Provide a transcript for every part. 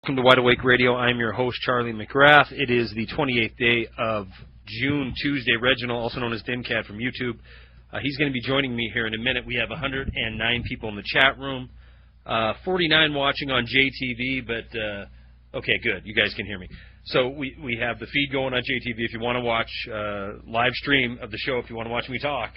Welcome to Wide Awake Radio. I'm your host, Charlie McGrath. It is the 28th day of June, Tuesday. Reginald, also known as DEMCAD from YouTube, he's going to be joining me here in a minute. We have 109 people in the chat room, 49 watching on JTV, but okay, good. You guys can hear me. So we have the feed going on JTV. If you want to watch live stream of the show, if you want to watch me talk,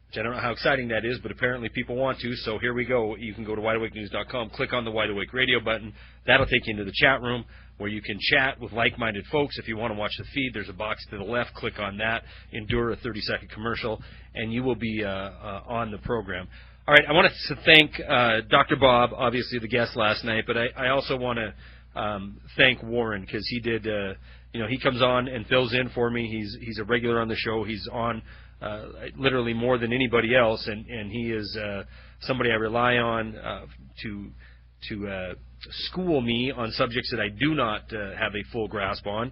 which I don't know how exciting that is, but apparently people want to, so here we go. You can go to wideawakenews.com, click on the Wide Awake Radio button. That'll take you into the chat room where you can chat with like-minded folks. If you want to watch the feed, there's a box to the left. Click on that, endure a 30-second commercial, and you will be on the program. All right, I want to thank Dr. Bob, obviously the guest last night, but I also want to thank Warren because he did, he comes on and fills in for me. He's a regular on the show. He's on literally more than anybody else, and he is somebody I rely on to school me on subjects that I do not have a full grasp on,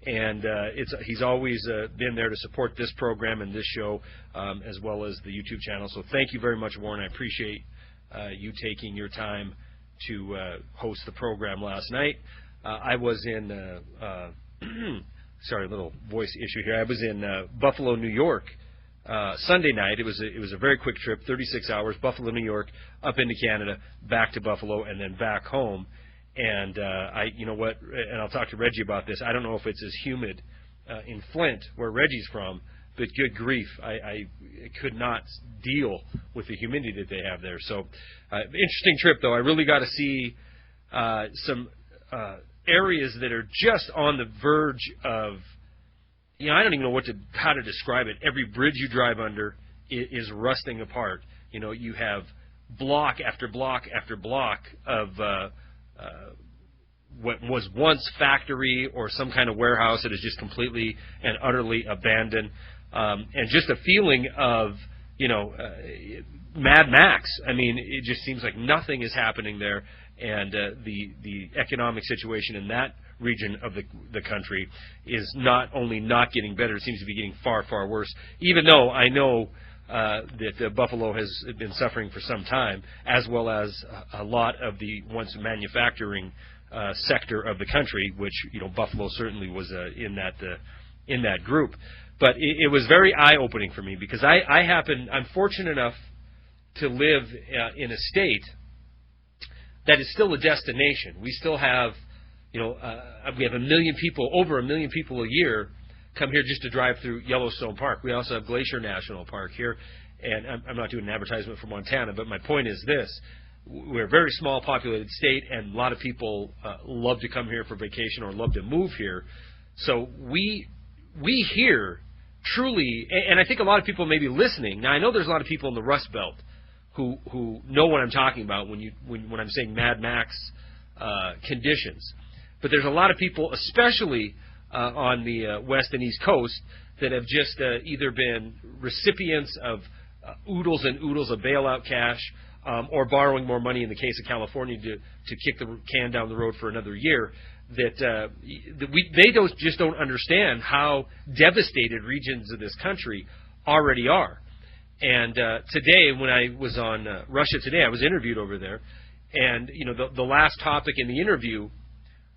and he's always been there to support this program and this show as well as the YouTube channel. So thank you very much, Warren. I appreciate you taking your time to host the program last night. I was in sorry, a little voice issue here. I was in Buffalo, New York. Sunday night. It was a very quick trip, 36 hours, Buffalo, New York, up into Canada, back to Buffalo, and then back home. And you know what? And I'll talk to Reggie about this. I don't know if it's as humid in Flint, where Reggie's from, but good grief, I could not deal with the humidity that they have there. So, interesting trip, though. I really got to see some areas that are just on the verge of. I don't even know how to describe it. Every bridge you drive under is rusting apart. You have block after block after block of what was once factory or some kind of warehouse that is just completely and utterly abandoned, and just a feeling of Mad Max. I mean, it just seems like nothing is happening there, and the economic situation in that region of the country is not only not getting better, it seems to be getting far, far worse, even though I know that Buffalo has been suffering for some time, as well as a lot of the once manufacturing sector of the country, which Buffalo certainly was in that group. But it was very eye-opening for me because I'm fortunate enough to live in a state that is still a destination. We still have we have 1 million people, over 1 million people a year, come here just to drive through Yellowstone Park. We also have Glacier National Park here, and I'm not doing an advertisement for Montana, but my point is this. We're a very small populated state, and a lot of people love to come here for vacation or love to move here. So we here truly, and I think a lot of people may be listening. Now, I know there's a lot of people in the Rust Belt who know what I'm talking about when I'm saying Mad Max conditions. But there's a lot of people, especially on the West and East Coast, that have just either been recipients of oodles and oodles of bailout cash or borrowing more money in the case of California to kick the can down the road for another year, that they just don't understand how devastated regions of this country already are. And today, when I was on Russia Today, I was interviewed over there, and the last topic in the interview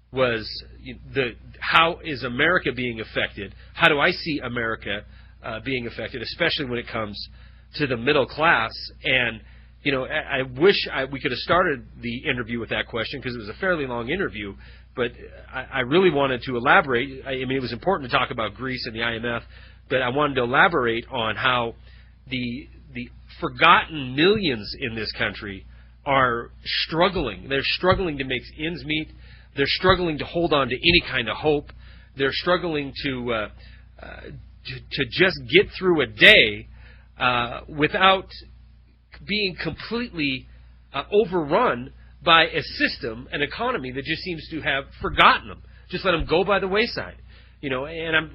was how is America being affected? How do I see America being affected, especially when it comes to the middle class? And I wish we could have started the interview with that question because it was a fairly long interview, but I really wanted to elaborate. I mean, it was important to talk about Greece and the IMF, but I wanted to elaborate on how the forgotten millions in this country are struggling. They're struggling to make ends meet. They're struggling to hold on to any kind of hope. They're struggling to just get through a day without being completely overrun by a system, an economy that just seems to have forgotten them, just let them go by the wayside. And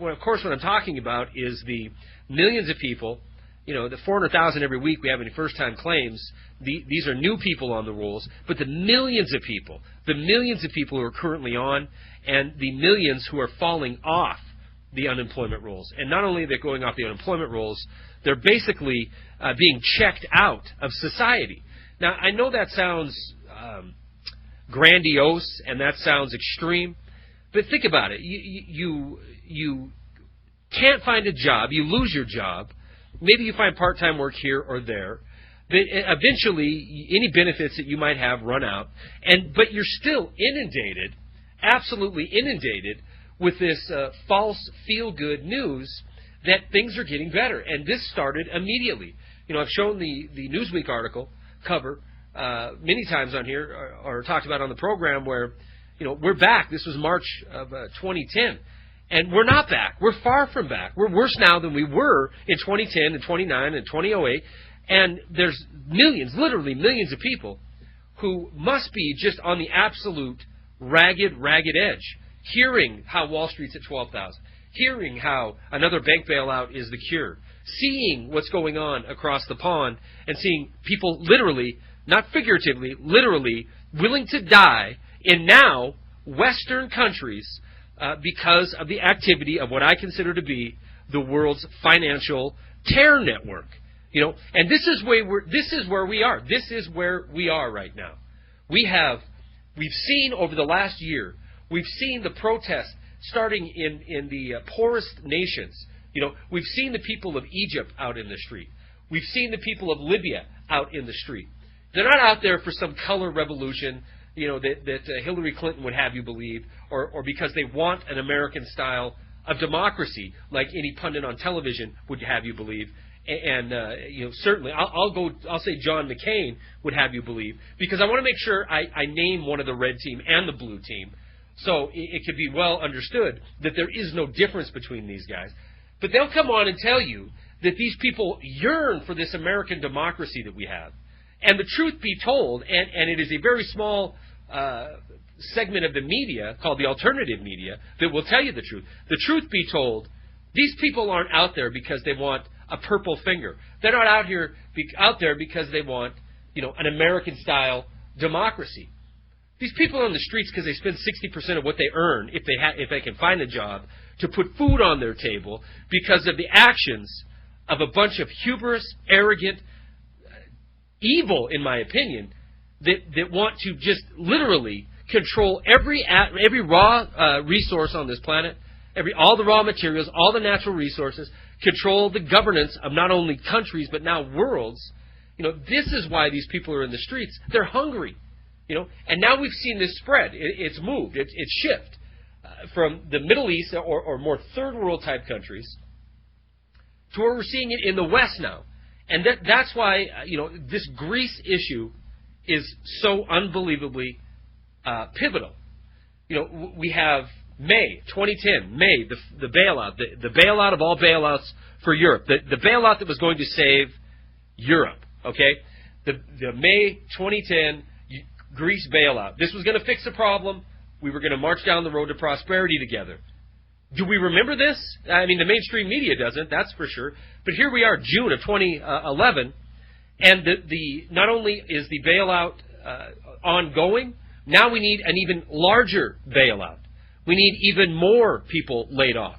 of course what I'm talking about is the millions of people. The 400,000 every week we have any first-time claims, these are new people on the rolls, but the millions of people who are currently on, and the millions who are falling off the unemployment rolls. And not only are they going off the unemployment rolls, they're basically being checked out of society. Now, I know that sounds grandiose and that sounds extreme. But think about it. You can't find a job. You lose your job. Maybe you find part-time work here or there. But eventually, any benefits that you might have run out. But you're still inundated, absolutely inundated, with this false feel-good news that things are getting better. And this started immediately. I've shown the Newsweek article cover many times on here, or talked about on the program, where we're back. This was March of 2010. And we're not back. We're far from back. We're worse now than we were in 2010 and 2009 and 2008. And there's millions, literally millions of people who must be just on the absolute ragged edge, hearing how Wall Street's at 12,000, hearing how another bank bailout is the cure, seeing what's going on across the pond, and seeing people literally, not figuratively, literally willing to die in now Western countries because of the activity of what I consider to be the world's financial terror network. And this is where we are. This is where we are right now. We've seen over the last year, we've seen the protests starting in the poorest nations. We've seen the people of Egypt out in the street. We've seen the people of Libya out in the street. They're not out there for some color revolution, that Hillary Clinton would have you believe, or because they want an American style of democracy, like any pundit on television would have you believe. And certainly, I'll say John McCain would have you believe, because I want to make sure I name one of the red team and the blue team, so it could be well understood that there is no difference between these guys. But they'll come on and tell you that these people yearn for this American democracy that we have. And the truth be told, and it is a very small segment of the media called the alternative media that will tell you the truth. The truth be told, these people aren't out there because they want a purple finger. They're not out there because they want, an American-style democracy. These people are on the streets because they spend 60% of what they earn, if they can find a job, to put food on their table because of the actions of a bunch of hubris, arrogant, evil, in my opinion, that want to just literally control every raw resource on this planet, all the raw materials, all the natural resources, control the governance of not only countries but now worlds. This is why these people are in the streets. They're hungry. And now we've seen this spread. It's moved. It's shift from the Middle East or more third world type countries to where we're seeing it in the West now. And that's why this Greece issue is so unbelievably pivotal. We have May 2010, the bailout, the bailout of all bailouts for Europe, the bailout that was going to save Europe. Okay, the May 2010 Greece bailout. This was going to fix the problem. We were going to march down the road to prosperity together. Do we remember this? I mean, the mainstream media doesn't, that's for sure. But here we are, June of 2011, and not only is the bailout ongoing, now we need an even larger bailout. We need even more people laid off.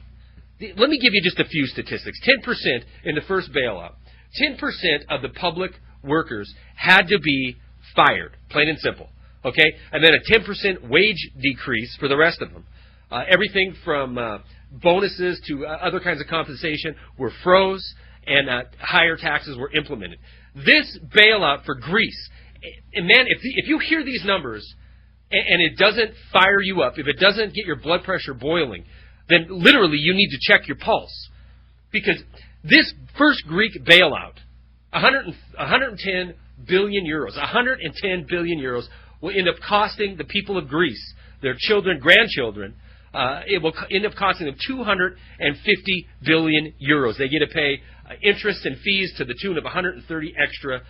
Let me give you just a few statistics. 10% in the first bailout. 10% of the public workers had to be fired, plain and simple. Okay? And then a 10% wage decrease for the rest of them. Everything from bonuses to other kinds of compensation were froze, and higher taxes were implemented. This bailout for Greece, and man, if you hear these numbers and it doesn't fire you up, if it doesn't get your blood pressure boiling, then literally you need to check your pulse. Because this first Greek bailout, 110 billion euros, 110 billion euros will end up costing the people of Greece, their children, grandchildren, it will end up costing them 250 billion euros. They get to pay interest and fees to the tune of 130 extra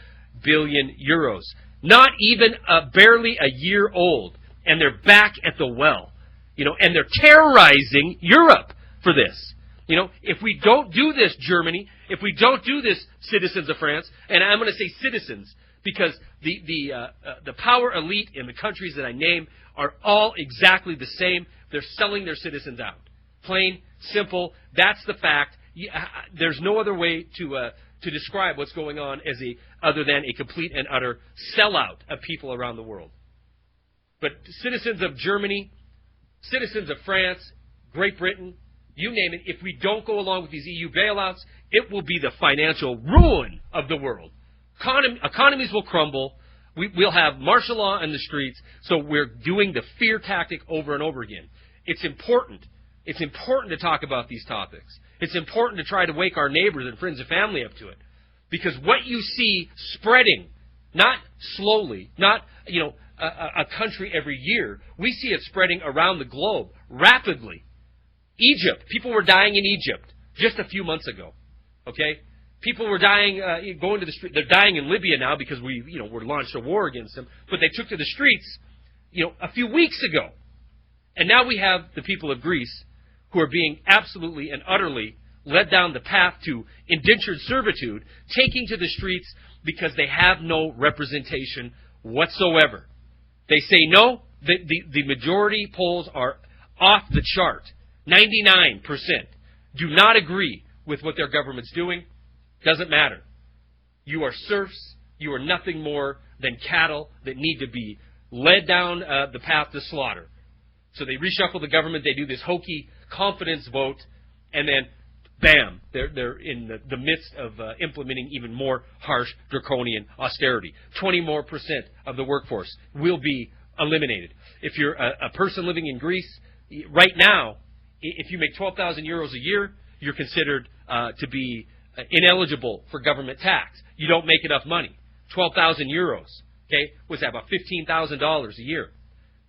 billion euros. Not even barely a year old, and they're back at the well. And they're terrorizing Europe for this. If we don't do this, Germany, if we don't do this, citizens of France, and I'm going to say citizens because the power elite in the countries that I name are all exactly the same. They're selling their citizens out. Plain, simple. That's the fact. There's no other way to describe what's going on other than a complete and utter sellout of people around the world. But citizens of Germany, citizens of France, Great Britain, you name it, if we don't go along with these EU bailouts, it will be the financial ruin of the world. Economies will crumble. We'll have martial law in the streets. So we're doing the fear tactic over and over again. It's important. It's important to talk about these topics. It's important to try to wake our neighbors and friends and family up to it. Because what you see spreading, not slowly, not, a country every year, we see it spreading around the globe rapidly. Egypt, people were dying in Egypt just a few months ago. Okay? People were dying, going to the street. They're dying in Libya now because we launched a war against them. But they took to the streets, a few weeks ago. And now we have the people of Greece who are being absolutely and utterly led down the path to indentured servitude, taking to the streets because they have no representation whatsoever. They say no. The majority polls are off the chart. 99% do not agree with what their government's doing. Doesn't matter. You are serfs. You are nothing more than cattle that need to be led down the path to slaughter. So they reshuffle the government. They do this hokey confidence vote, and then, bam, they're in the midst of implementing even more harsh, draconian austerity. 20% more of the workforce will be eliminated. If you're a person living in Greece, right now, if you make 12,000 euros a year, you're considered to be ineligible for government tax. You don't make enough money. 12,000 euros, okay, was that about $15,000 a year.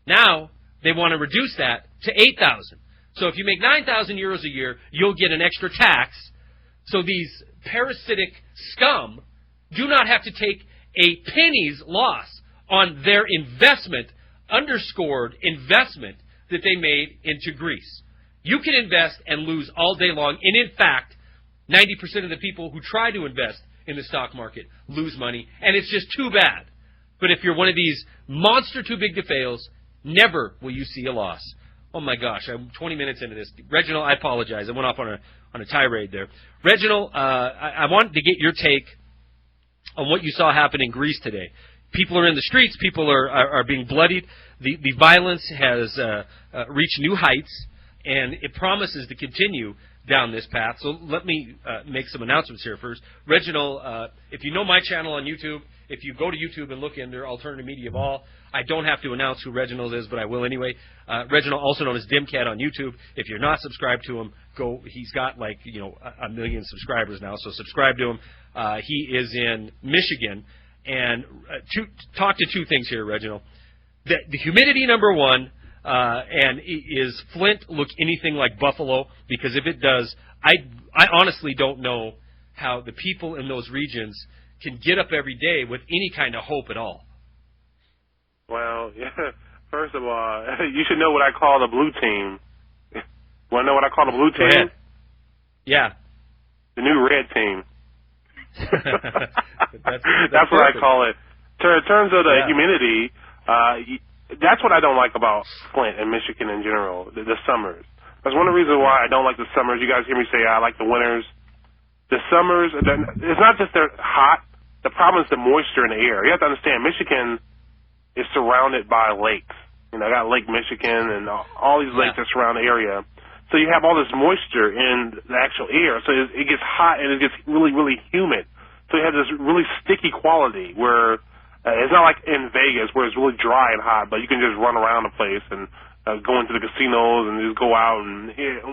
Now, they want to reduce that to 8,000. So if you make 9,000 euros a year, you'll get an extra tax. So these parasitic scum do not have to take a penny's loss on their investment, underscored investment that they made into Greece. You can invest and lose all day long. And in fact, 90% of the people who try to invest in the stock market lose money. And it's just too bad. But if you're one of these monster too big to fails, never will you see a loss. Oh my gosh, I'm 20 minutes into this. Reginald, I apologize. I went off on a tirade there. Reginald, I wanted to get your take on what you saw happen in Greece today. People are in the streets. People are being bloodied. The violence has reached new heights, and it promises to continue down this path. So let me make some announcements here first. Reginald, if you know my channel on YouTube, if you go to YouTube and look in there, Alternative Media of All, I don't have to announce who Reginald is, but I will anyway. Reginald, also known as DEMCAD on YouTube. If you're not subscribed to him, go. He's got like, 1 million subscribers now, so subscribe to him. He is in Michigan. And talk to two things here, Reginald. The humidity, number one, and is Flint look anything like Buffalo? Because if it does, I honestly don't know how the people in those regions can get up every day with any kind of hope at all. Well, yeah, first of all, you should know what I call the blue team. Want to know what I call the blue team? Go ahead. Yeah. The new red team. that's what I call it. In terms of the humidity, that's what I don't like about Flint and Michigan in general, the summers. That's one of the reasons why I don't like the summers. You guys hear me say I like the winters. The summers, it's not just they're hot. The problem is the moisture in the air. You have to understand, Michigan is surrounded by lakes. I got Lake Michigan and all these lakes that surround the area. So you have all this moisture in the actual air. So it gets hot and it gets really, really humid. So you have this really sticky quality where it's not like in Vegas where it's really dry and hot, but you can just run around the place and go into the casinos and just go out. And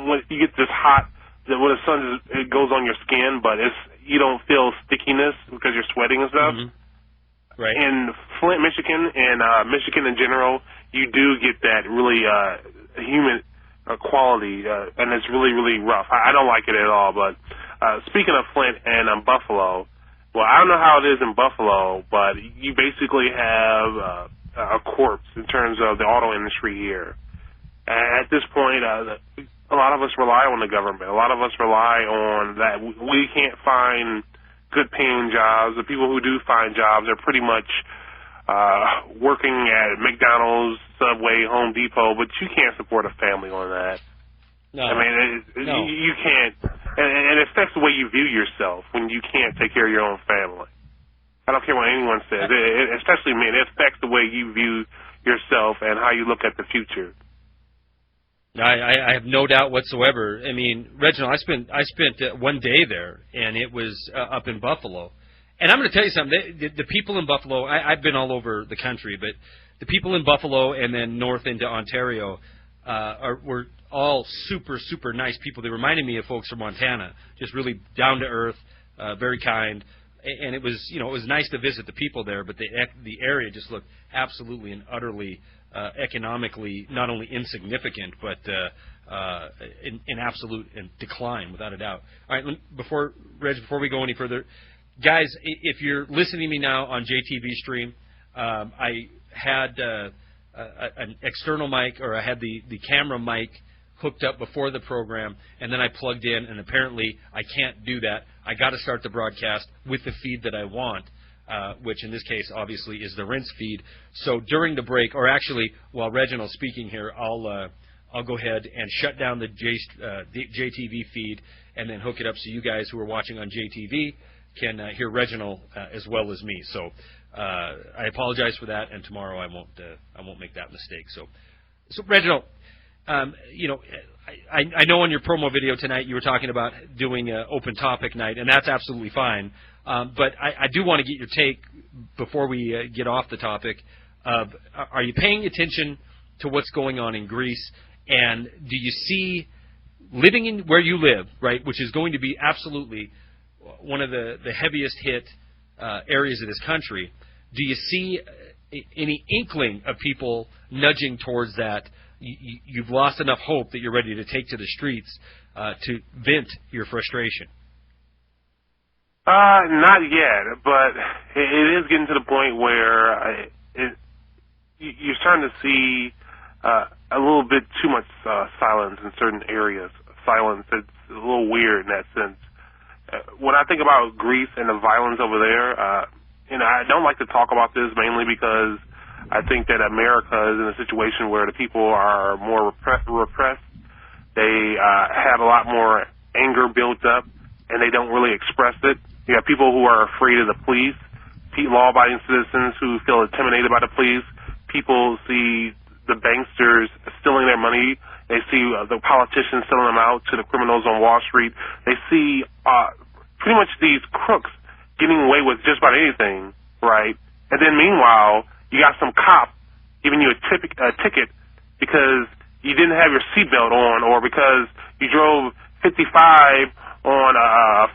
when you get this hot, that when the sun it goes on your skin, but you don't feel stickiness because you're sweating and stuff. Mm-hmm. Right. In Flint, Michigan, and Michigan in general, you do get that really humid quality, and it's really, really rough. I don't like it at all. But speaking of Flint and Buffalo, well, I don't know how it is in Buffalo, but you basically have a corpse in terms of the auto industry here. At this point, a lot of us rely on the government. A lot of us rely on that. We can't find good-paying jobs. The people who do find jobs are pretty much working at McDonald's, Subway, Home Depot, but you can't support a family on that. No. I mean, you can't, and it affects the way you view yourself when you can't take care of your own family. I don't care what anyone says, especially men. It affects the way you view yourself and how you look at the future. I have no doubt whatsoever. I mean, Reginald, I spent one day there, and it was up in Buffalo. And I'm going to tell you something. The people in Buffalo, I've been all over the country, but the people in Buffalo and then north into Ontario were all super, super nice people. They reminded me of folks from Montana, just really down to earth, very kind. And it was, it was nice to visit the people there, but the area just looked absolutely and utterly economically not only insignificant, but in absolute decline, without a doubt. All right, before we go any further, guys, if you're listening to me now on JTV Stream, I had an external mic, or I had the camera mic hooked up before the program, and then I plugged in, and apparently I can't do that. I got to start the broadcast with the feed that I want, which in this case obviously is the rinse feed. So during the break, or actually while Reginald's speaking here, I'll go ahead and shut down the JTV feed and then hook it up so you guys who are watching on JTV can hear Reginald as well as me. So I apologize for that, and tomorrow I won't make that mistake. So Reginald, I know on your promo video tonight you were talking about doing an open topic night, and that's absolutely fine. But I do want to get your take before we get off the topic of, are you paying attention to what's going on in Greece, and do you see, living in where you live, right, which is going to be absolutely one of the heaviest hit areas of this country, do you see any inkling of people nudging towards that? You've lost enough hope that you're ready to take to the streets to vent your frustration? Not yet, but it is getting to the point where you're starting to see a little bit too much silence in certain areas. Silence that's a little weird in that sense. When I think about Greece and the violence over there, I don't like to talk about this mainly because I think that America is in a situation where the people are more repressed. They have a lot more anger built up, and they don't really express it. You have people who are afraid of the police, law-abiding citizens who feel intimidated by the police. People see the banksters stealing their money. They see the politicians selling them out to the criminals on Wall Street. They see pretty much these crooks getting away with just about anything, right? And then meanwhile, you got some cop giving you a ticket because you didn't have your seatbelt on, or because you drove 55 on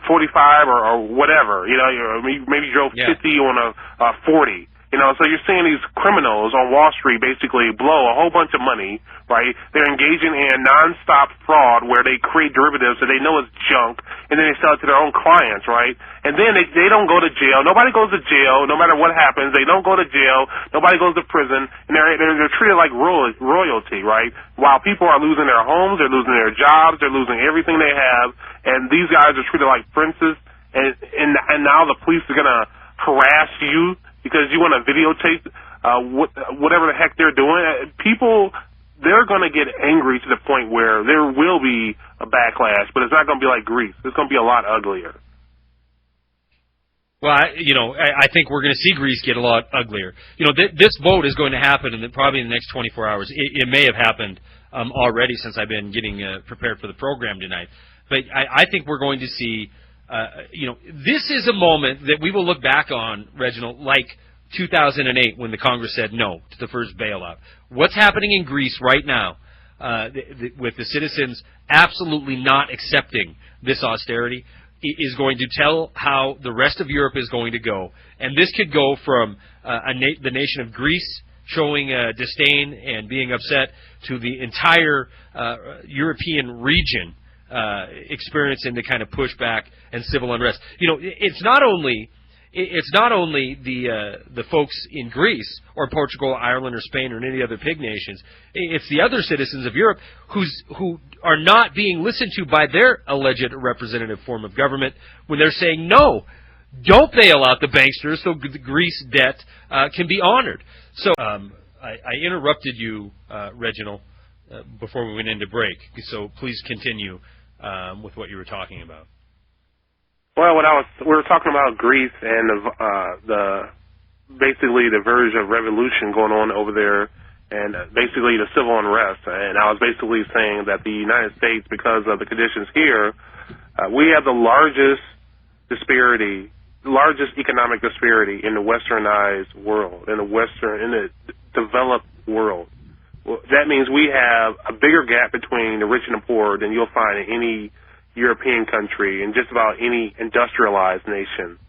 45 or whatever. Maybe you drove 50 on a 40. So you're seeing these criminals on Wall Street basically blow a whole bunch of money, right? They're engaging in nonstop fraud where they create derivatives that they know is junk, and then they sell it to their own clients, right? And then they don't go to jail. Nobody goes to jail, no matter what happens. They don't go to jail. Nobody goes to prison, and they're treated like royalty, right? While people are losing their homes, they're losing their jobs, they're losing everything they have, and these guys are treated like princes. And now the police are gonna harass you because you want to videotape whatever the heck they're doing. People, they're going to get angry to the point where there will be a backlash, but it's not going to be like Greece. It's going to be a lot uglier. Well, I think we're going to see Greece get a lot uglier. This vote is going to happen probably in the next 24 hours. It may have happened already since I've been getting prepared for the program tonight. But I think we're going to see, this is a moment that we will look back on, Reginald, like 2008 when the Congress said no to the first bailout. What's happening in Greece right now with the citizens absolutely not accepting this austerity is going to tell how the rest of Europe is going to go. And this could go from the nation of Greece showing disdain and being upset to the entire European region experiencing the kind of pushback and civil unrest. It's not only the folks in Greece or Portugal, Ireland, or Spain, or any other pig nations. It's the other citizens of Europe who are not being listened to by their alleged representative form of government when they're saying, no, don't bail out the banksters so the Greece debt can be honored. So I interrupted you, Reginald, before we went into break. So please continue with what you were talking about. Well, we were talking about Greece and basically the verge of revolution going on over there, and basically the civil unrest. And I was basically saying that the United States, because of the conditions here, we have the largest economic disparity in the westernized world, in the developed world. Well, that means we have a bigger gap between the rich and the poor than you'll find in any European country and just about any industrialized nation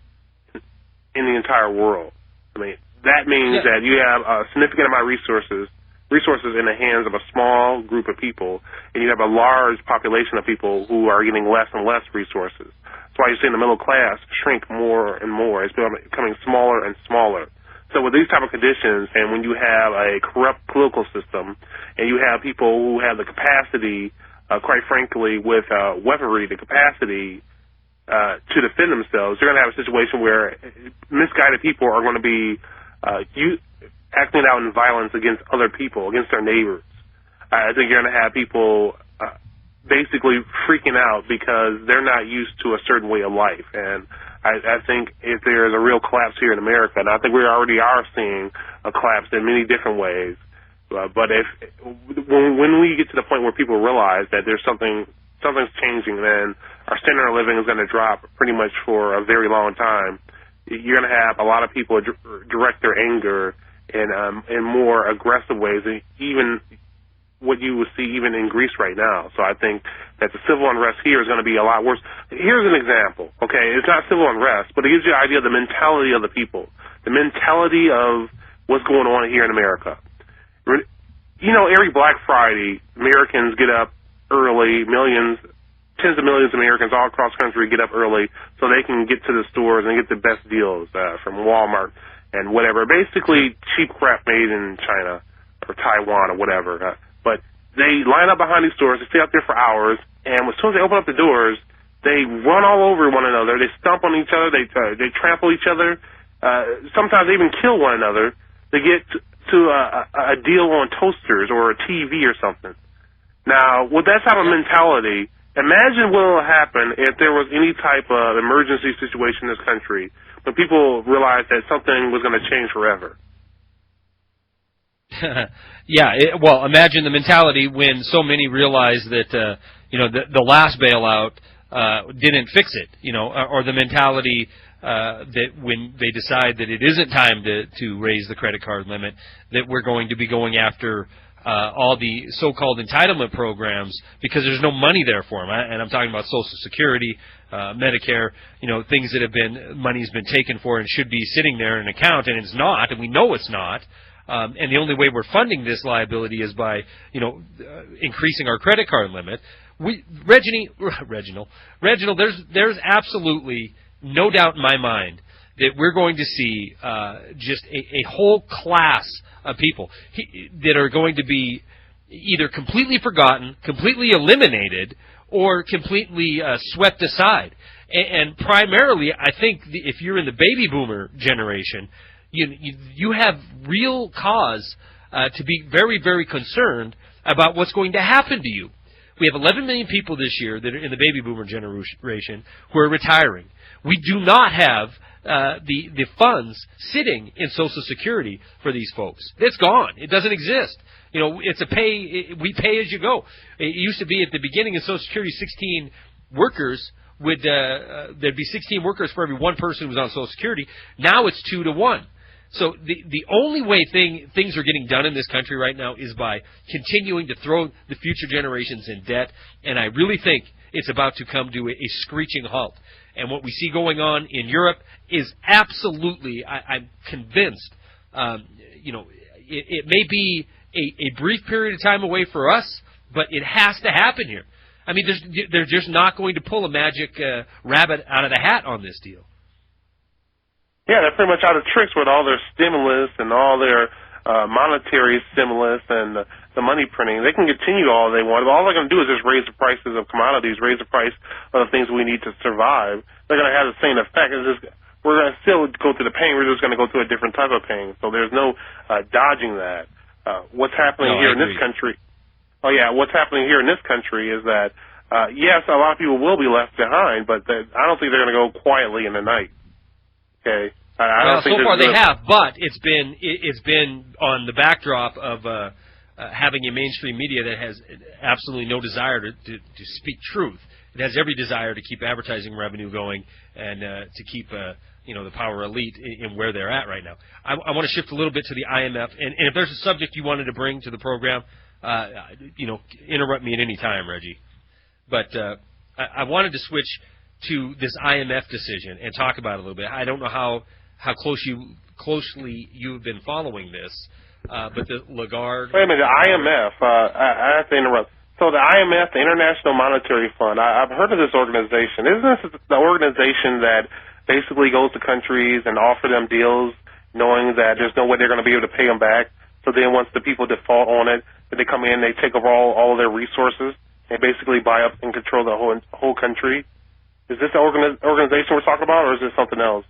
in the entire world. I mean, that means that you have a significant amount of resources in the hands of a small group of people, and you have a large population of people who are getting less and less resources. That's why you're seeing the middle class shrink more and more. It's becoming smaller and smaller. So with these type of conditions, and when you have a corrupt political system, and you have people who have the capacity, quite frankly, with weaponry, the capacity to defend themselves, you're going to have a situation where misguided people are going to be acting out in violence against other people, against their neighbors. I think you're going to have people basically freaking out because they're not used to a certain way of life. And I think if there's a real collapse here in America, and I think we already are seeing a collapse in many different ways, but when we get to the point where people realize that there's something's changing, then our standard of living is going to drop pretty much for a very long time. You're going to have a lot of people direct their anger in more aggressive ways, even what you would see even in Greece right now. So I think that the civil unrest here is going to be a lot worse. Here's an example, okay? It's not civil unrest, but it gives you an idea of the mentality of the people, the mentality of what's going on here in America. You know, every Black Friday, Americans get up early, tens of millions of Americans all across the country get up early so they can get to the stores and get the best deals from Walmart and whatever. Basically, cheap crap made in China or Taiwan or whatever. But they line up behind these stores, they stay up there for hours, and as soon as they open up the doors, they run all over one another. They stomp on each other. They trample each other. Sometimes they even kill one another. They get to a deal on toasters or a TV or something. Now, with that type of mentality, imagine what will happen if there was any type of emergency situation in this country when people realized that something was going to change forever. Well, imagine the mentality when so many realize that the last bailout didn't fix it, or the mentality that when they decide that it isn't time to raise the credit card limit, that we're going to be going after all the so-called entitlement programs because there's no money there for them. And I'm talking about Social Security, Medicare, things that money's been taken for and should be sitting there in an account, and it's not, and we know it's not. And the only way we're funding this liability is by, increasing our credit card limit. Reginald, there's absolutely no doubt in my mind that we're going to see just a whole class of people that are going to be either completely forgotten, completely eliminated, or completely swept aside. And primarily, I think if you're in the baby boomer generation, you have real cause to be very, very concerned about what's going to happen to you. We have 11 million people this year that are in the baby boomer generation who are retiring. We do not have the funds sitting in Social Security for these folks. It's gone. It doesn't exist. It's we pay as you go. It used to be at the beginning of Social Security, 16 workers there'd be 16 workers for every one person who was on Social Security. Now it's 2 to 1. So the only way things are getting done in this country right now is by continuing to throw the future generations in debt, and I really think it's about to come to a screeching halt. And what we see going on in Europe is absolutely, I'm convinced, it may be a brief period of time away for us, but it has to happen here. I mean, they're just not going to pull a magic rabbit out of the hat on this deal. Yeah, they're pretty much out of tricks with all their stimulus and all their monetary stimulus and the money printing. They can continue all they want, but all they're going to do is just raise the prices of commodities, raise the price of the things we need to survive. They're going to have the same effect. We're going to still go through the pain. We're just going to go through a different type of pain. So there's no dodging that. What's happening here in this country? Oh, yeah, what's happening here in this country is that, yes, a lot of people will be left behind, but I don't think they're going to go quietly in the night. Okay? I don't think so far they have, but it's been on the backdrop of having a mainstream media that has absolutely no desire to speak truth. It has every desire to keep advertising revenue going and to keep the power elite in where they're at right now. I want to shift a little bit to the IMF, and if there's a subject you wanted to bring to the program, interrupt me at any time, Reggie. But I wanted to switch to this IMF decision and talk about it a little bit. I don't know how closely you've been following this, but the Lagarde... Wait a minute, the IMF, I have to interrupt. So the IMF, the International Monetary Fund, I've heard of this organization. Isn't this the organization that basically goes to countries and offer them deals knowing that there's no way they're going to be able to pay them back? So then once the people default on it, they come in, they take over all of their resources, and basically buy up and control the whole country. Is this the organization we're talking about, or is this something else?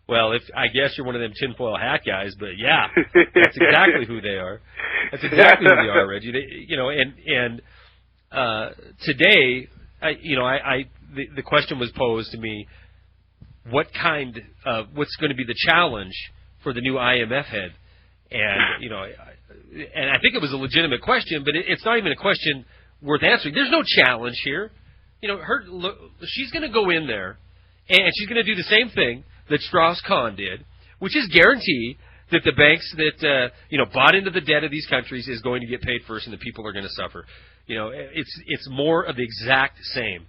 Well, I guess you're one of them tinfoil hat guys, but yeah, that's exactly who they are. That's exactly who they are, Reggie. Today, the question was posed to me: what's going to be the challenge for the new IMF head? And and I think it was a legitimate question, but it's not even a question worth answering. There's no challenge here. She's going to go in there, and she's going to do the same thing that Strauss-Kahn did, which is guarantee that the banks that bought into the debt of these countries is going to get paid first, and the people are going to suffer. It's more of the exact same.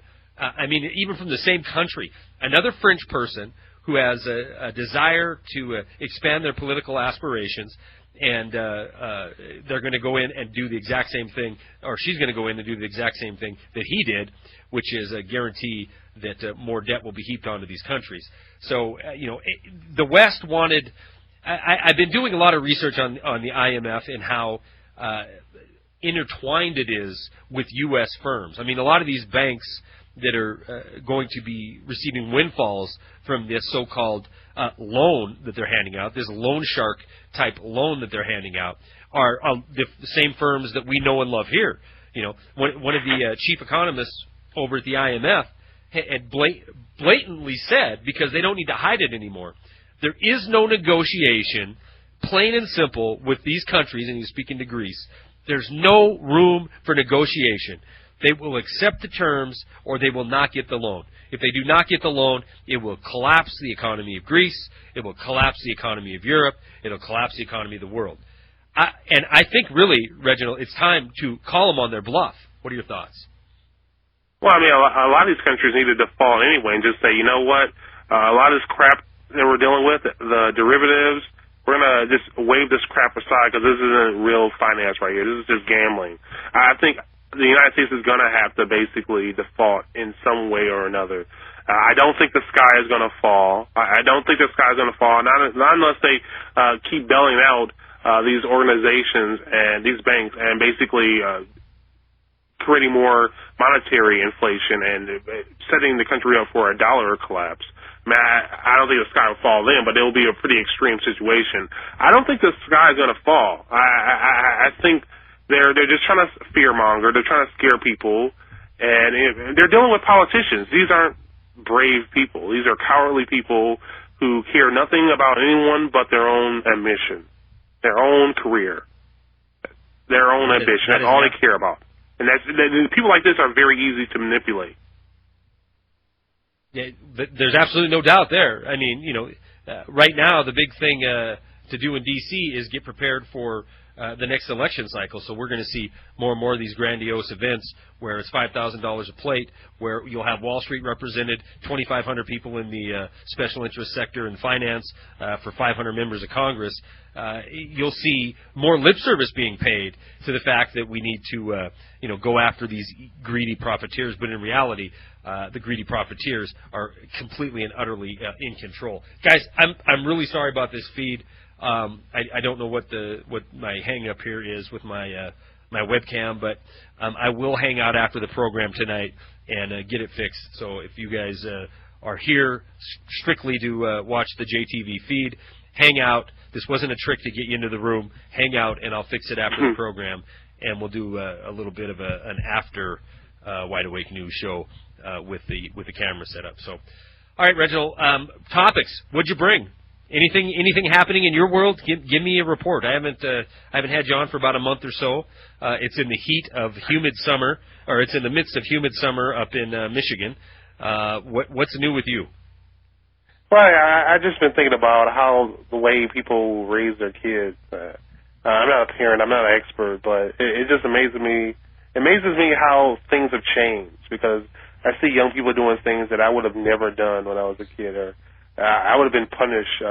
Even from the same country, another French person who has a desire to expand their political aspirations, and they're going to go in and do the exact same thing, or she's going to go in and do the exact same thing that he did, which is a guarantee that more debt will be heaped onto these countries. So, the West wanted... I've been doing a lot of research on the IMF and how intertwined it is with U.S. firms. A lot of these banks that are going to be receiving windfalls from this so-called loan that they're handing out, this loan shark type loan that they're handing out, are the same firms that we know and love here. One of the chief economists over at the IMF had blatantly said, because they don't need to hide it anymore, there is no negotiation, plain and simple, with these countries, and he's speaking to Greece. There's no room for negotiation. They will accept the terms, or they will not get the loan. If they do not get the loan, it will collapse the economy of Greece, it will collapse the economy of Europe, it will collapse the economy of the world. And I think, really, Reginald, it's time to call them on their bluff. What are your thoughts? Well, a lot of these countries need to default anyway and just say, you know what, a lot of this crap that we're dealing with, the derivatives, we're going to just wave this crap aside because this isn't real finance right here. This is just gambling. I think the United States is going to have to basically default in some way or another. I don't think the sky is going to fall. I don't think the sky is going to fall, not unless they keep bailing out these organizations and these banks and basically creating more monetary inflation and setting the country up for a dollar collapse. I don't think the sky will fall then, but it will be a pretty extreme situation. I don't think the sky is going to fall. I think they're just trying to fearmonger. They're trying to scare people, and they're dealing with politicians. These aren't brave people. These are cowardly people who care nothing about anyone but their own ambition, their own career, their own ambition. That's all they care about. And people like this are very easy to manipulate. Yeah, there's absolutely no doubt there. Right now the big thing to do in D.C. is get prepared for the next election cycle. So we're going to see more and more of these grandiose events where it's $5,000 a plate, where you'll have Wall Street represented, 2,500 people in the special interest sector and finance for 500 members of Congress. You'll see more lip service being paid to the fact that we need to go after these greedy profiteers, but in reality, the greedy profiteers are completely and utterly in control. Guys, I'm really sorry about this feed. I don't know what my hang up here is with my my webcam, but I will hang out after the program tonight and get it fixed. So if you guys are here strictly to watch the JTV feed, hang out. This wasn't a trick to get you into the room. Hang out, and I'll fix it after the program, and we'll do a little bit of an after Wide Awake News show with the camera set up. So, All right, Reginald. Topics. What'd you bring? Anything happening in your world? Give me a report. I haven't had you on for about a month or so. It's in the heat of humid summer, or it's in the midst of humid summer up in Michigan. What's new with you? Well, I just been thinking about how the way people raise their kids. I'm not a parent. I'm not an expert, but it just amazes me. It amazes me how things have changed, because I see young people doing things that I would have never done when I was a kid, or I would have been punished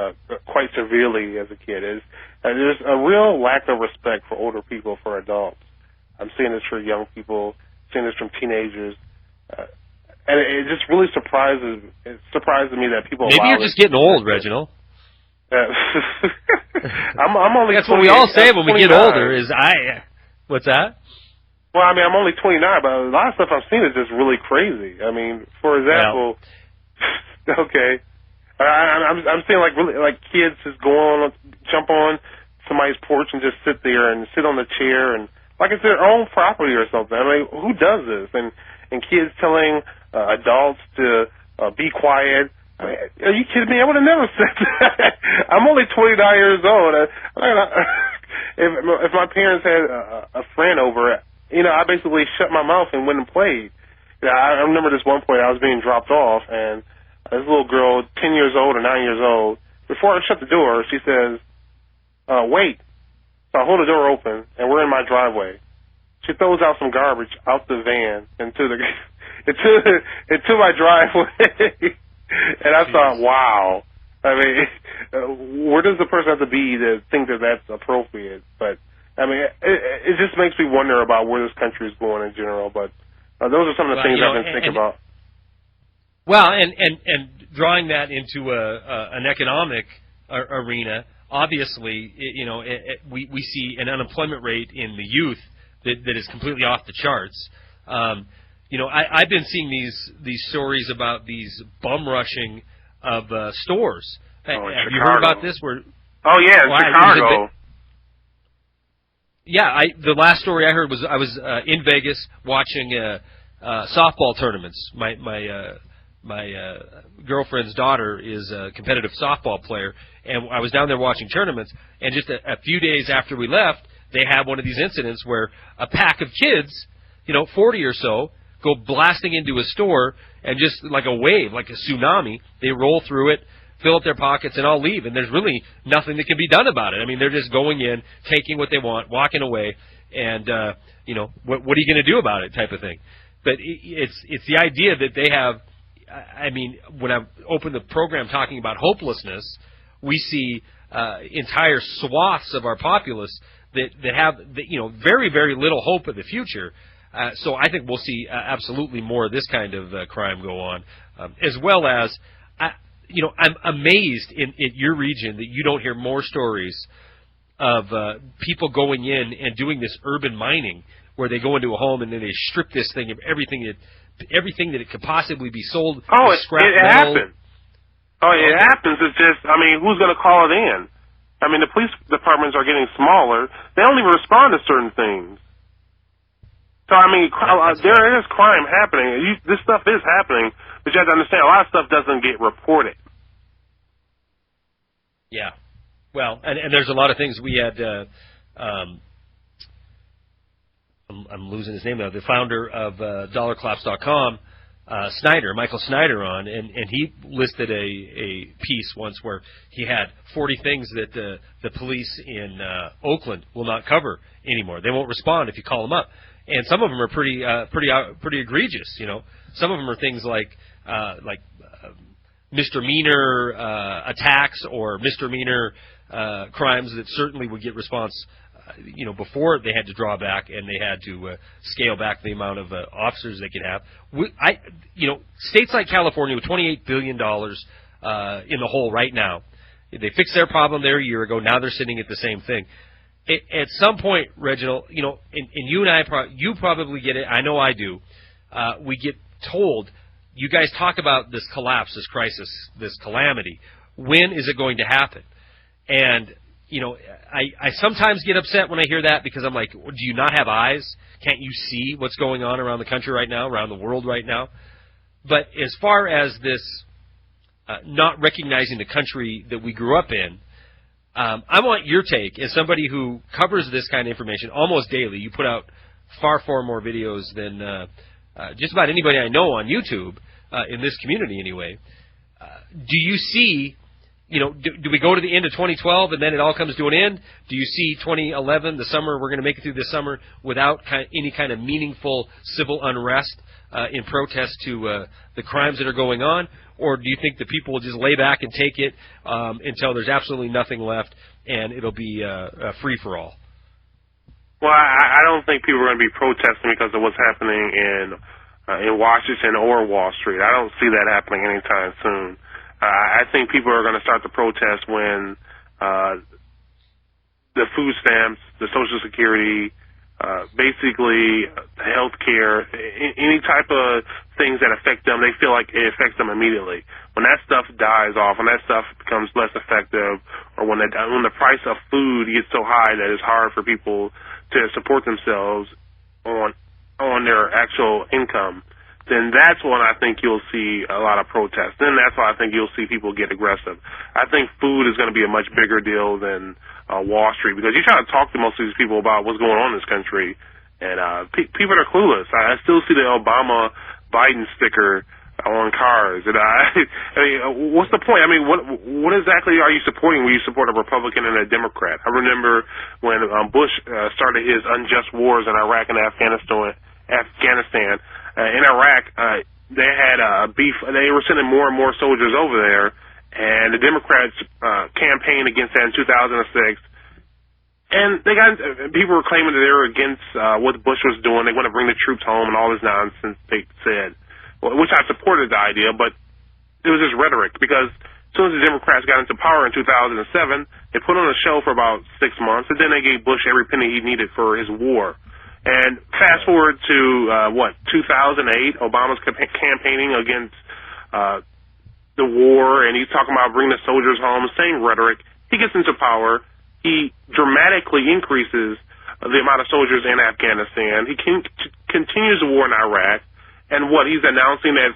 quite severely as a kid. There's a real lack of respect for older people, for adults. I'm seeing this for young people, seeing this from teenagers, and it just really surprises me that people. Maybe you're just getting old, Reginald. I'm only. That's what we all say when we get older. What's that? Well, I mean, I'm only 29, but a lot of stuff I'm seeing is just really crazy. I mean, for example, okay, I'm seeing like kids just jump on somebody's porch and just sit there and sit on the chair, and like it's their own property or something. I mean, who does this? And kids telling adults to be quiet. I mean, are you kidding me? I would have never said that. I'm only 29 years old. If my parents had a friend over, I basically shut my mouth and went and played. I remember this one point I was being dropped off, and this little girl, 10 years old or 9 years old, before I shut the door, she says, wait. So I hold the door open, and we're in my driveway. She throws out some garbage out the van into my driveway. And I thought, wow. I mean, where does the person have to be to think that that's appropriate? But, I mean, it just makes me wonder about where this country is going in general. But those are some of the things I've been thinking about. Well, and drawing that into an economic arena, obviously, we see an unemployment rate in the youth that is completely off the charts. I've been seeing these stories about these bum rushing of stores. Have you heard about this? Chicago. The last story I heard was I was in Vegas watching softball tournaments. My girlfriend's daughter is a competitive softball player, and I was down there watching tournaments. And just a few days after we left, they had one of these incidents where a pack of kids, 40 or so, go blasting into a store, and just like a wave, like a tsunami, they roll through it, fill up their pockets, and all leave. And there's really nothing that can be done about it. I mean, they're just going in, taking what they want, walking away, and what are you going to do about it, type of thing. But it's the idea that they have. I mean, when I open the program talking about hopelessness, we see entire swaths of our populace that have very, very little hope of the future. So I think we'll see absolutely more of this kind of crime go on, as well as, I'm amazed in your region that you don't hear more stories of people going in and doing this urban mining, where they go into a home and then they strip this thing of everything that it could possibly be sold. Oh, scrap it happens. Oh, it happens. It's just, I mean, who's going to call it in? I mean, the police departments are getting smaller. They don't even respond to certain things. So, I mean, there is crime happening. This stuff is happening, but you have to understand, a lot of stuff doesn't get reported. Yeah. Well, and there's a lot of things. We had, I'm losing his name now, the founder of dollarclaps.com, Michael Snyder on, and he listed a piece once where he had 40 things that the police in Oakland will not cover anymore. They won't respond if you call them up. And some of them are pretty egregious. Some of them are things like misdemeanor attacks or misdemeanor crimes that certainly would get response. Before they had to draw back and they had to scale back the amount of officers they could have. States like California with $28 billion in the hole right now, they fixed their problem there a year ago. Now they're sitting at the same thing. At some point, Reginald, and you and I, you probably get it. I know I do. We get told, you guys talk about this collapse, this crisis, this calamity. When is it going to happen? And I sometimes get upset when I hear that, because I'm like, do you not have eyes? Can't you see what's going on around the country right now, around the world right now? But as far as this not recognizing the country that we grew up in. I want your take as somebody who covers this kind of information almost daily. You put out far more videos than just about anybody I know on YouTube, in this community anyway. Do you see, do we go to the end of 2012 and then it all comes to an end? Do you see 2011, the summer, we're going to make it through this summer without any kind of meaningful civil unrest in protest to the crimes that are going on? Or do you think the people will just lay back and take it until there's absolutely nothing left and it'll be free-for-all? Well, I don't think people are going to be protesting because of what's happening in Washington or Wall Street. I don't see that happening anytime soon. I think people are going to start to protest when the food stamps, the Social Security, basically health care, any type of things that affect them, they feel like it affects them immediately. When that stuff dies off, when that stuff becomes less effective, or when the price of food gets so high that it's hard for people to support themselves on their actual income, then that's when I think you'll see a lot of protests. Then that's why I think you'll see people get aggressive. I think food is going to be a much bigger deal than Wall Street, because you try to talk to most of these people about what's going on in this country, and people are clueless. I still see the Obama-Biden sticker on cars. And I mean, what's the point? I mean, what exactly are you supporting when you support a Republican and a Democrat? I remember when Bush started his unjust wars in Iraq and Afghanistan. In Iraq, they had beef. They were sending more and more soldiers over there, and the Democrats campaigned against that in 2006. And people were claiming that they were against what Bush was doing. They want to bring the troops home and all this nonsense they said, which I supported the idea, but it was just rhetoric, because as soon as the Democrats got into power in 2007, they put on a show for about 6 months, and then they gave Bush every penny he needed for his war. And fast forward to, 2008, Obama's campaigning against the war, and he's talking about bringing the soldiers home, same rhetoric. He gets into power. He dramatically increases the amount of soldiers in Afghanistan. He continues the war in Iraq. And he's announcing that,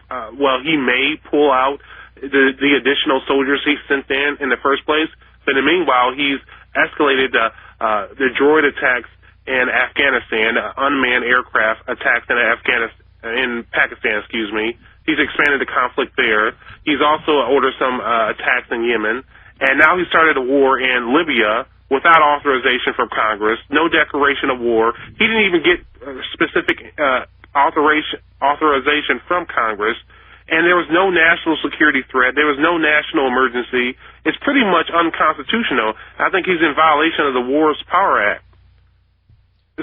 he may pull out the additional soldiers he sent in the first place. But in the meanwhile, he's escalated the droid attacks in Afghanistan, unmanned aircraft attacks in Pakistan. He's expanded the conflict there. He's also ordered some attacks in Yemen. And now he started a war in Libya without authorization from Congress, no declaration of war. He didn't even get specific authorization from Congress, and there was no national security threat. There was no national emergency. It's pretty much unconstitutional. I think he's in violation of the Wars Power Act.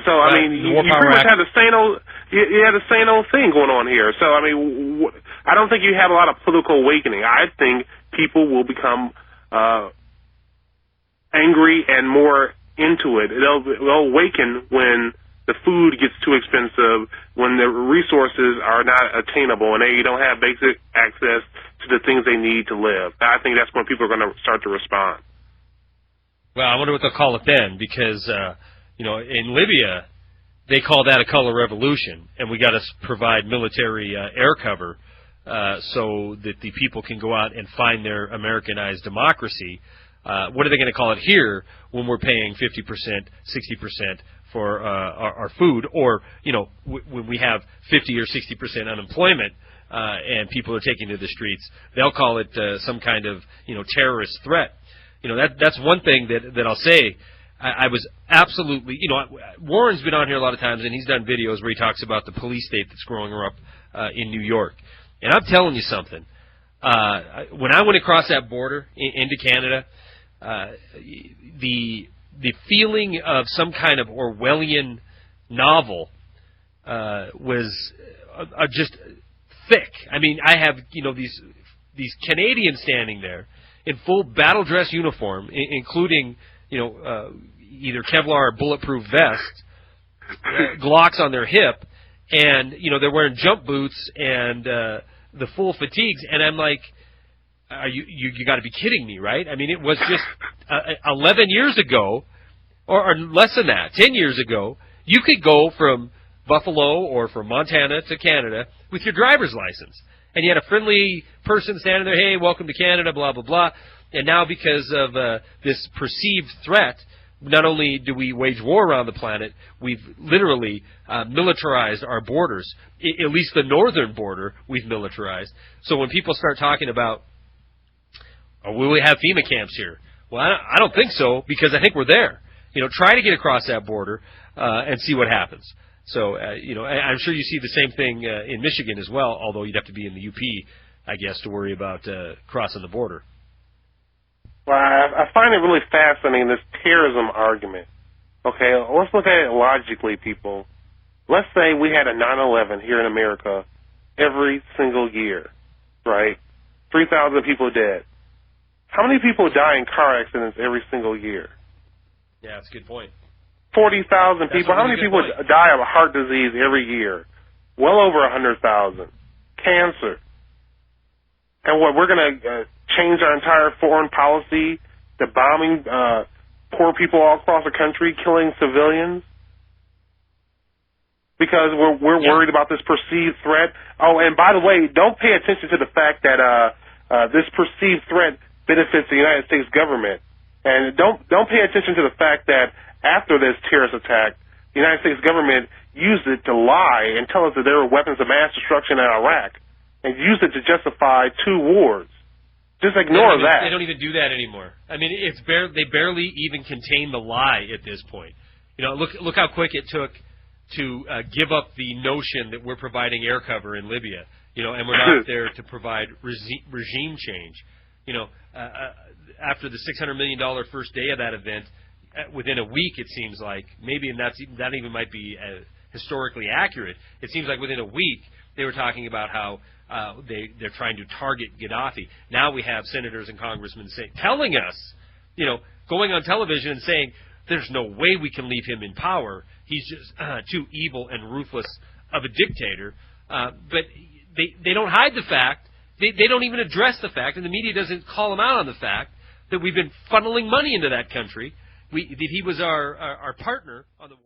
So, I mean, you pretty much had the same old, you had the same old thing going on here. So, I mean, I don't think you have a lot of political awakening. I think people will become angry and more into it. They'll awaken when the food gets too expensive, when the resources are not attainable, and they don't have basic access to the things they need to live. I think that's when people are going to start to respond. Well, I wonder what they'll call it then, because, in Libya, they call that a color revolution, and we got to provide military air cover so that the people can go out and find their Americanized democracy. What are they going to call it here when we're paying 50%, 60% for our food, or when we have 50 or 60% unemployment and people are taking to the streets? They'll call it some kind of terrorist threat. That's one thing that I'll say. I was absolutely, Warren's been on here a lot of times, and he's done videos where he talks about the police state that's growing up in New York. And I'm telling you something. When I went across that border into Canada, the feeling of some kind of Orwellian novel was just thick. I mean, I have these Canadians standing there in full battle dress uniform, including either Kevlar or bulletproof vests, Glocks on their hip, and they're wearing jump boots and the full fatigues, and I'm like, you got to be kidding me, right? I mean, it was just 11 years ago, or less than that, 10 years ago, you could go from Buffalo or from Montana to Canada with your driver's license. And you had a friendly person standing there, hey, welcome to Canada, blah, blah, blah. And now because of this perceived threat, not only do we wage war around the planet, we've literally militarized our borders. At least the northern border, we've militarized. So when people start talking about, oh, will we have FEMA camps here? Well, I don't think so, because I think we're there. Try to get across that border and see what happens. So, I'm sure you see the same thing in Michigan as well, although you'd have to be in the UP, I guess, to worry about crossing the border. Well, I find it really fascinating, this terrorism argument. Okay, let's look at it logically, people. Let's say we had a 9/11 here in America every single year, right? 3,000 people dead. How many people die in car accidents every single year? Yeah, that's a good point. 40,000 people. How many people die of heart disease every year? Well over 100,000. Cancer. And what, we're going to change our entire foreign policy to bombing poor people all across the country, killing civilians? Because we're worried about this perceived threat. Oh, and by the way, don't pay attention to the fact that this perceived threat benefits the United States government. And don't pay attention to the fact that after this terrorist attack, the United States government used it to lie and tell us that there were weapons of mass destruction in Iraq and used it to justify 2 wars. Just ignore that. They don't even do that anymore. I mean, they barely even contain the lie at this point. Look how quick it took to give up the notion that we're providing air cover in Libya, and we're not there to provide regime change. After the $600 million first day of that event, within a week, it seems like, maybe, and that even might be historically accurate, it seems like within a week they were talking about how they're trying to target Gaddafi. Now we have senators and congressmen telling us, going on television and saying, there's no way we can leave him in power. He's just too evil and ruthless of a dictator. But they don't hide the fact. They don't even address the fact, and the media doesn't call them out on the fact that we've been funneling money into that country. That he was our partner on the